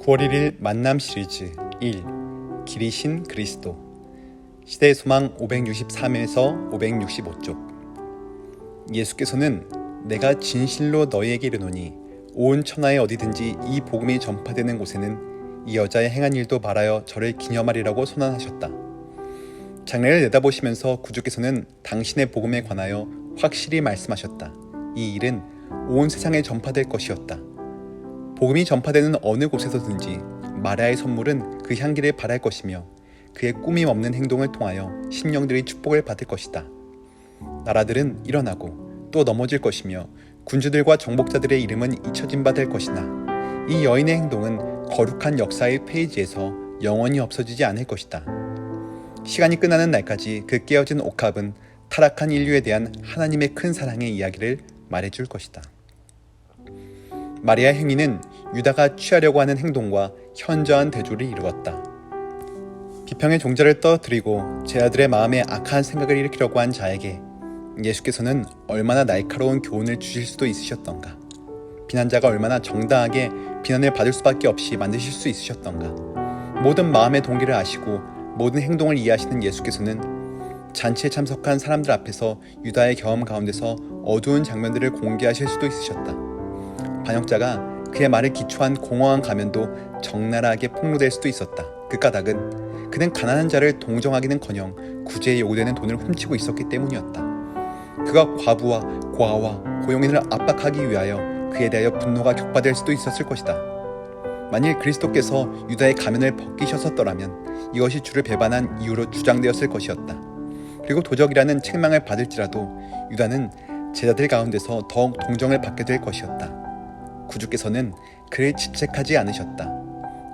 9월 1일 만남 시리즈 1. 길이신 그리스도. 시대의 소망 563에서 565쪽. 예수께서는 내가 진실로 너희에게 이르노니 온 천하에 어디든지 이 복음이 전파되는 곳에는 이 여자의 행한 일도 말하여 저를 기념하리라고 선언하셨다. 장래를 내다보시면서 구주께서는 당신의 복음에 관하여 확실히 말씀하셨다. 이 일은 온 세상에 전파될 것이었다. 복음이 전파되는 어느 곳에서든지 마리아의 선물은 그 향기를 발할 것이며 그의 꾸밈 없는 행동을 통하여 심령들이 축복을 받을 것이다. 나라들은 일어나고 또 넘어질 것이며 군주들과 정복자들의 이름은 잊혀진 바 될 것이나 이 여인의 행동은 거룩한 역사의 페이지에서 영원히 없어지지 않을 것이다. 시간이 끝나는 날까지 그 깨어진 옥합은 타락한 인류에 대한 하나님의 큰 사랑의 이야기를 말해줄 것이다. 마리아의 행위는 유다가 취하려고 하는 행동과 현저한 대조를 이루었다. 비평의 종자를 떠들이고 제자들의 마음에 악한 생각을 일으키려고 한 자에게 예수께서는 얼마나 날카로운 교훈을 주실 수도 있으셨던가. 비난자가 얼마나 정당하게 비난을 받을 수밖에 없이 만드실 수 있으셨던가. 모든 마음의 동기를 아시고 모든 행동을 이해하시는 예수께서는 잔치에 참석한 사람들 앞에서 유다의 경험 가운데서 어두운 장면들을 공개하실 수도 있으셨다. 반역자가 그의 말에 기초한 공허한 가면도 적나라하게 폭로될 수도 있었다. 그 까닭은 그는 가난한 자를 동정하기는커녕 구제에 요구되는 돈을 훔치고 있었기 때문이었다. 그가 과부와 고아와 고용인을 압박하기 위하여 그에 대하여 분노가 격파될 수도 있었을 것이다. 만일 그리스도께서 유다의 가면을 벗기셨었더라면 이것이 주를 배반한 이유로 주장되었을 것이었다. 그리고 도적이라는 책망을 받을지라도 유다는 제자들 가운데서 더욱 동정을 받게 될 것이었다. 구주께서는 그를 집착하지 않으셨다.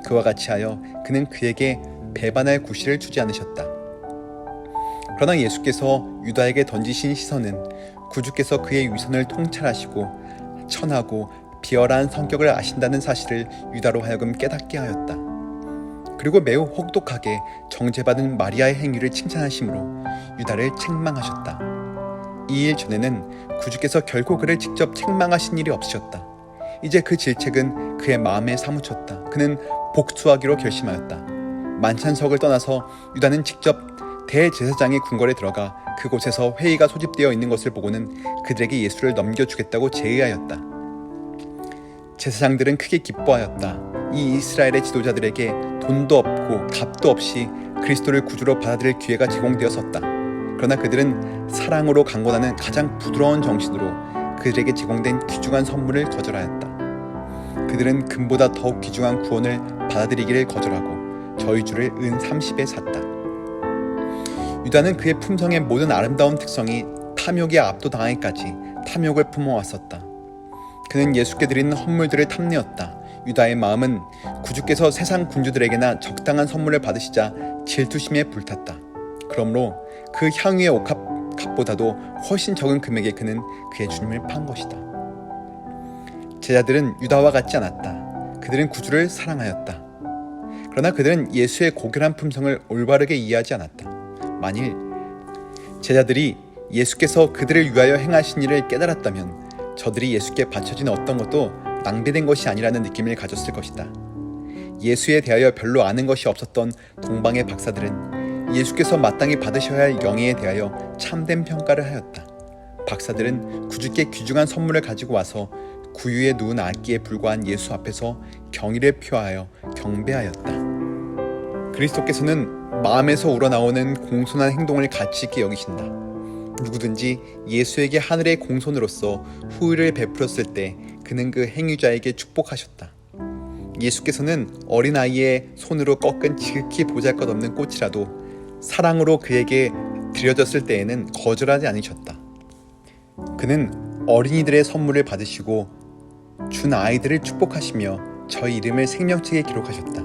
그와 같이 하여 그는 그에게 배반할 구실을 주지 않으셨다. 그러나 예수께서 유다에게 던지신 시선은 구주께서 그의 위선을 통찰하시고 천하고 비열한 성격을 아신다는 사실을 유다로 하여금 깨닫게 하였다. 그리고 매우 혹독하게 정죄받은 마리아의 행위를 칭찬하심으로 유다를 책망하셨다. 이 일 전에는 구주께서 결코 그를 직접 책망하신 일이 없으셨다. 이제 그 질책은 그의 마음에 사무쳤다. 그는 복수하기로 결심하였다. 만찬석을 떠나서 유다는 직접 대제사장의 궁궐에 들어가 그곳에서 회의가 소집되어 있는 것을 보고는 그들에게 예수를 넘겨주겠다고 제의하였다. 제사장들은 크게 기뻐하였다. 이 이스라엘의 지도자들에게 돈도 없고 값도 없이 그리스도를 구주로 받아들일 기회가 제공되었었다. 그러나 그들은 사랑으로 강권하는 가장 부드러운 정신으로 그들에게 제공된 귀중한 선물을 거절하였다. 그들은 금보다 더욱 귀중한 구원을 받아들이기를 거절하고 저희 주를 은 30에 샀다. 유다는 그의 품성의 모든 아름다운 특성이 탐욕에 압도당하기까지 탐욕을 품어왔었다. 그는 예수께 드리는 헌물들을 탐내었다. 유다의 마음은 구주께서 세상 군주들에게나 적당한 선물을 받으시자 질투심에 불탔다. 그러므로 그 향유의 값보다도 훨씬 적은 금액에 그는 그의 주님을 판 것이다. 제자들은 유다와 같지 않았다. 그들은 구주를 사랑하였다. 그러나 그들은 예수의 고결한 품성을 올바르게 이해하지 않았다. 만일 제자들이 예수께서 그들을 위하여 행하신 일을 깨달았다면 저들이 예수께 바쳐진 어떤 것도 낭비된 것이 아니라는 느낌을 가졌을 것이다. 예수에 대하여 별로 아는 것이 없었던 동방의 박사들은 예수께서 마땅히 받으셔야 할 영예에 대하여 참된 평가를 하였다. 박사들은 구주께 귀중한 선물을 가지고 와서 구유에 누운 아기에 불과한 예수 앞에서 경의를 표하여 경배하였다. 그리스도께서는 마음에서 우러나오는 공손한 행동을 가치 있게 여기신다. 누구든지 예수에게 하늘의 공손으로서 후의를 베풀었을 때 그는 그 행위자에게 축복하셨다. 예수께서는 어린아이의 손으로 꺾은 지극히 보잘것없는 꽃이라도 사랑으로 그에게 드려졌을 때에는 거절하지 않으셨다. 그는 어린이들의 선물을 받으시고 준 아이들을 축복하시며 저희 이름을 생명책에 기록하셨다.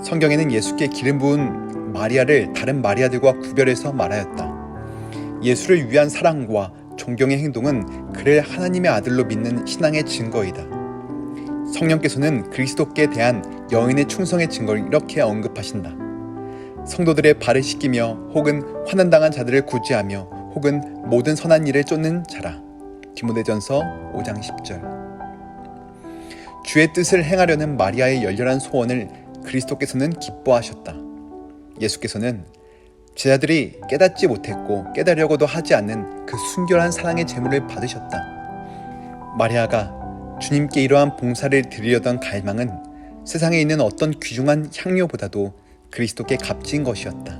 성경에는 예수께 기름 부은 마리아를 다른 마리아들과 구별해서 말하였다. 예수를 위한 사랑과 존경의 행동은 그를 하나님의 아들로 믿는 신앙의 증거이다. 성령께서는 그리스도께 대한 여인의 충성의 증거를 이렇게 언급하신다. 성도들의 발을 씻기며 혹은 환난당한 자들을 구제하며 혹은 모든 선한 일을 쫓는 자라. 디모데전서 5장 10절. 주의 뜻을 행하려는 마리아의 열렬한 소원을 그리스도께서는 기뻐하셨다. 예수께서는 제자들이 깨닫지 못했고 깨달으려고도 하지 않는 그 순결한 사랑의 제물을 받으셨다. 마리아가 주님께 이러한 봉사를 드리려던 갈망은 세상에 있는 어떤 귀중한 향료보다도 그리스도께 값진 것이었다.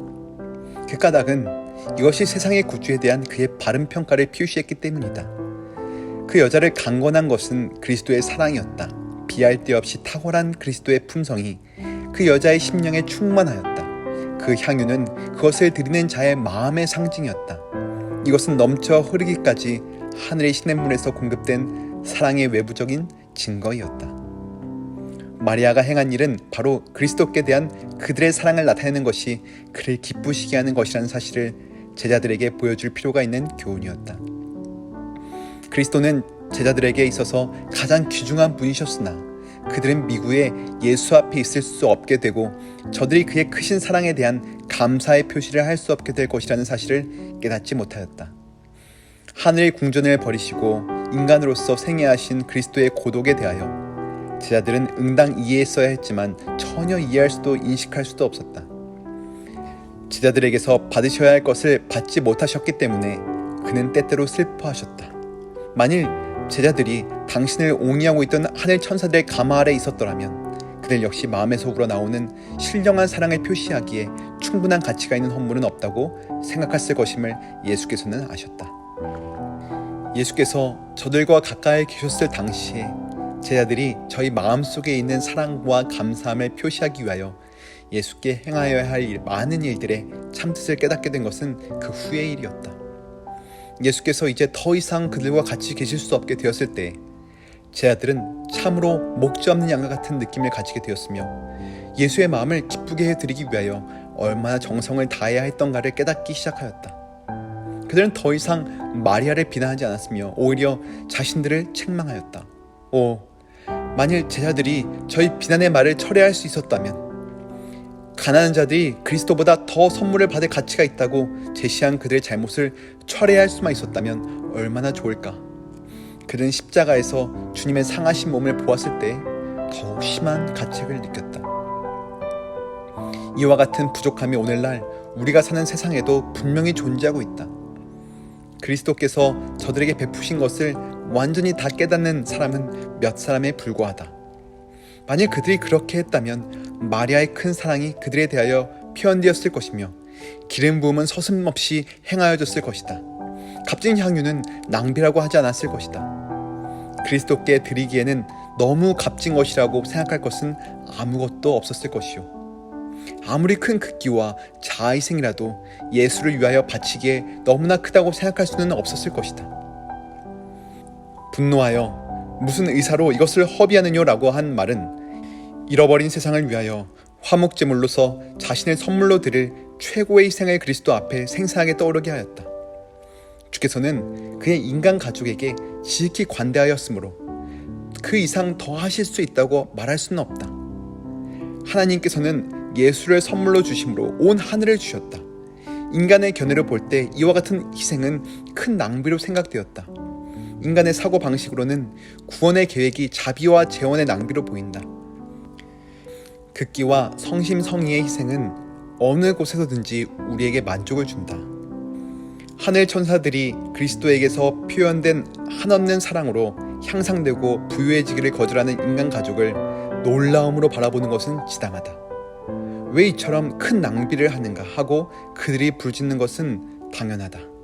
그 까닭은 이것이 세상의 구주에 대한 그의 바른 평가를 표시했기 때문이다. 그 여자를 강권한 것은 그리스도의 사랑이었다. 비할 데 없이 탁월한 그리스도의 품성이 그 여자의 심령에 충만하였다. 그 향유는 그것을 드리는 자의 마음의 상징이었다. 이것은 넘쳐 흐르기까지 하늘의 시냇물에서 공급된 사랑의 외부적인 증거이었다. 마리아가 행한 일은 바로 그리스도께 대한 그들의 사랑을 나타내는 것이 그를 기쁘시게 하는 것이라는 사실을 제자들에게 보여줄 필요가 있는 교훈이었다. 그리스도는 제자들에게 있어서 가장 귀중한 분이셨으나 그들은 미구에 예수 앞에 있을 수 없게 되고 저들이 그의 크신 사랑에 대한 감사의 표시를 할 수 없게 될 것이라는 사실을 깨닫지 못하였다. 하늘의 궁전을 버리시고 인간으로서 생애하신 그리스도의 고독에 대하여 제자들은 응당 이해했어야 했지만 전혀 이해할 수도 인식할 수도 없었다. 제자들에게서 받으셔야 할 것을 받지 못하셨기 때문에 그는 때때로 슬퍼하셨다. 만일 제자들이 당신을 옹이하고 있던 하늘 천사들의 가마 아래 있었더라면 그들 역시 마음에서 우러나오는 신령한 사랑을 표시하기에 충분한 가치가 있는 헌물은 없다고 생각했을 것임을 예수께서는 아셨다. 예수께서 저들과 가까이 계셨을 당시에 제자들이 저희 마음속에 있는 사랑과 감사함을 표시하기 위하여 예수께 행하여야 할 많은 일들의 참뜻을 깨닫게 된 것은 그 후의 일이었다. 예수께서 이제 더 이상 그들과 같이 계실 수 없게 되었을 때 제자들은 참으로 목자 없는 양과 같은 느낌을 가지게 되었으며 예수의 마음을 기쁘게 해드리기 위하여 얼마나 정성을 다해야 했던가를 깨닫기 시작하였다. 그들은 더 이상 마리아를 비난하지 않았으며 오히려 자신들을 책망하였다. 만일 제자들이 저희 비난의 말을 철회할 수 있었다면, 가난한 자들이 그리스도보다 더 선물을 받을 가치가 있다고 제시한 그들의 잘못을 철회할 수만 있었다면 얼마나 좋을까. 그들은 십자가에서 주님의 상하신 몸을 보았을 때 더욱 심한 가책을 느꼈다. 이와 같은 부족함이 오늘날 우리가 사는 세상에도 분명히 존재하고 있다. 그리스도께서 저들에게 베푸신 것을 완전히 다 깨닫는 사람은 몇 사람에 불과하다. 만일 그들이 그렇게 했다면 마리아의 큰 사랑이 그들에 대하여 표현되었을 것이며 기름 부음은 서슴없이 행하여졌을 것이다. 값진 향유는 낭비라고 하지 않았을 것이다. 그리스도께 드리기에는 너무 값진 것이라고 생각할 것은 아무것도 없었을 것이요. 아무리 큰 극기와 자아희생이라도 예수를 위하여 바치기에 너무나 크다고 생각할 수는 없었을 것이다. 분노하여 무슨 의사로 이것을 허비하느냐라고 한 말은 잃어버린 세상을 위하여 화목제물로서 자신을 선물로 드릴 최고의 희생을 그리스도 앞에 생생하게 떠오르게 하였다. 주께서는 그의 인간 가족에게 지극히 관대하였으므로 그 이상 더 하실 수 있다고 말할 수는 없다. 하나님께서는 예수를 선물로 주심으로 온 하늘을 주셨다. 인간의 견해로 볼 때 이와 같은 희생은 큰 낭비로 생각되었다. 인간의 사고방식으로는 구원의 계획이 자비와 재원의 낭비로 보인다. 극기와 성심성의의 희생은 어느 곳에서든지 우리에게 만족을 준다. 하늘 천사들이 그리스도에게서 표현된 한없는 사랑으로 향상되고 부유해지기를 거절하는 인간 가족을 놀라움으로 바라보는 것은 지당하다. 왜 이처럼 큰 낭비를 하는가 하고 그들이 부르짖는 것은 당연하다.